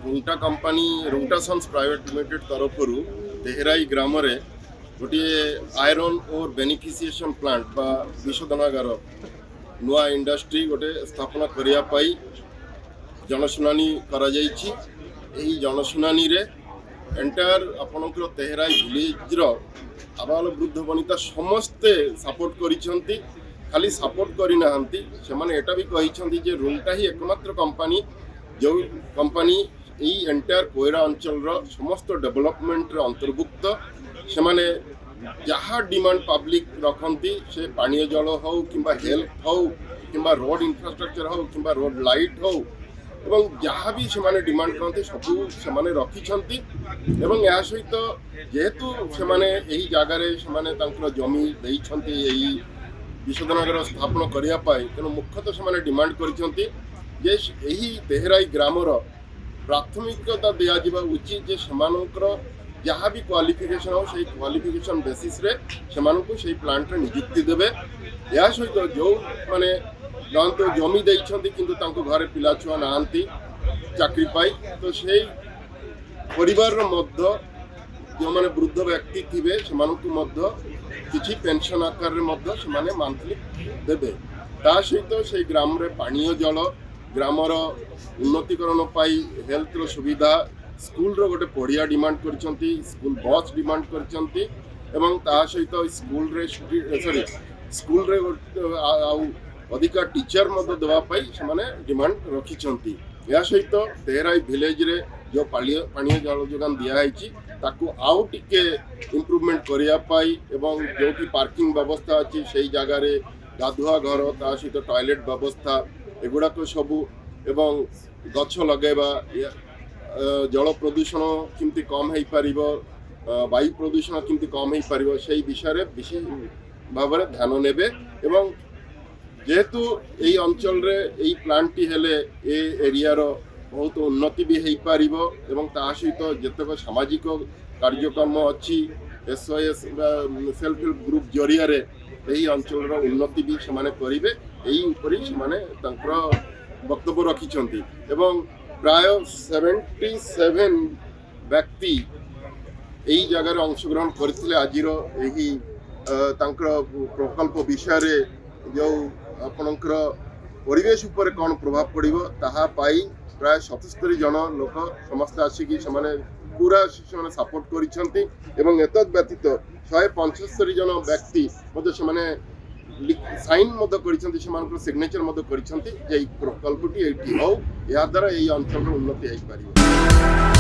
रुंटा company रुंटा sons private limited तरफर तेहराई ग्राम रे गोटे iron और बेनिफिसिएशन प्लांट बा विशोधनागार नुआ इंडस्ट्री गोटे स्थापना करने जनशुनानी करा जाइछि। एही जनशुनानी रे एंटायर आपनकर तेहराई विलेज रो आबाल वृद्ध वनिता समस्ते सपोर्ट करिसेंती। खाली सपोर्ट करि नाहंती, सेमाने एटा भी कहिसेंती जे रुंटा ही एकमात्र कंपनी जो कंपनी एही एंटायर कोयरा अंचल रो समस्त डेवलपमेंट रे अंतर्भुक्त। सेमाने जहाँ डिमांड पब्लिक रखती से पानीय जल हो किंबा हेल्थ हो किंबा रोड इंफ्रास्ट्रक्चर हो किंबा रोड लाइट हो एवं जहाँ भी से डिमांड करते सबू से रखिंट। एवं या सहित जेहेतु से जगार जमी देइछंती एही विशोधनागार स्थापन करने तेणु मुख्यतः से डिमांड कर तेहराई ग्रामर प्राथमिकता दिज्वा उचित जे सेमानकर जहाँ भी क्वालिफिकेशन हो से क्वालिफिकेशन बेसिस रे सेमानकु से प्लांट रे नियुक्ति देबे। या सहित जो माने तो जमी देइछंती किंतु तांको घरे पिला छुआ नांती चाकरी पाई तो से परिवार रो मध्य जो माने वृद्ध व्यक्ति थिबे सेमानकु मध्य किछि पेंशन आकार रे मध्य सेमाने मंथली देबे। ता सहित से ग्राम रे पानीय जल ग्रामर उन्नतिकरण पाई हेल्थ रो सुविधा स्कूल रो गोटे पढ़िया डिमांड करछंती, स्कूल बस डिमांड करछंती एवं ता सहित स्कूल रे सॉरी स्कूल रे अधिका टीचर मध्य देवा पाई सेमाने डिमांड रखिछंती। या सहित तेहराई विलेज रे जो पानीय जल जोगान दिया हैछि ताकू आउ टिके इम्प्रूवमेंट करिया पाई एवं जो कि पार्किंग व्यवस्था अछि सेही जगह रे गाधुआ घर ता सहित टॉयलेट व्यवस्था एगुड़ाक सबू एवं गछ लगेबा जल प्रदूषण किमती कम हो पार वायु प्रदूषण किमती कम हो पार से विषय विशेष भाव में ध्यान नेबे। एवं जेहेतु यही अंचल रे यही प्लांट हेले ए एरियार बहुत उन्नति भी हो पार एवं ता सहित जेतक सामाजिक कार्यक्रम अच्छी SOS सेल्फ हेल्प ग्रुप जरिया रे यही अंचल उन्नति भी से करेंगे यही वक्तव्य रखिंट। एवं प्राय 77 व्यक्ति यही जगह अंशग्रहण करते आज प्रकल्प विषय रे जो आपणकर परिवेश उपर कौन प्रभाव पड़ो ताहा पाई प्राय 77 जन लोक समस्त आसिकी पूरा सपोर्ट करिसेंती। एवं एतद व्यतीत 175 जन व्यक्ति साइन कर सिग्नेचर कर प्रकल्पटी हो या द्वारा यही अंचल उन्नति हो पार।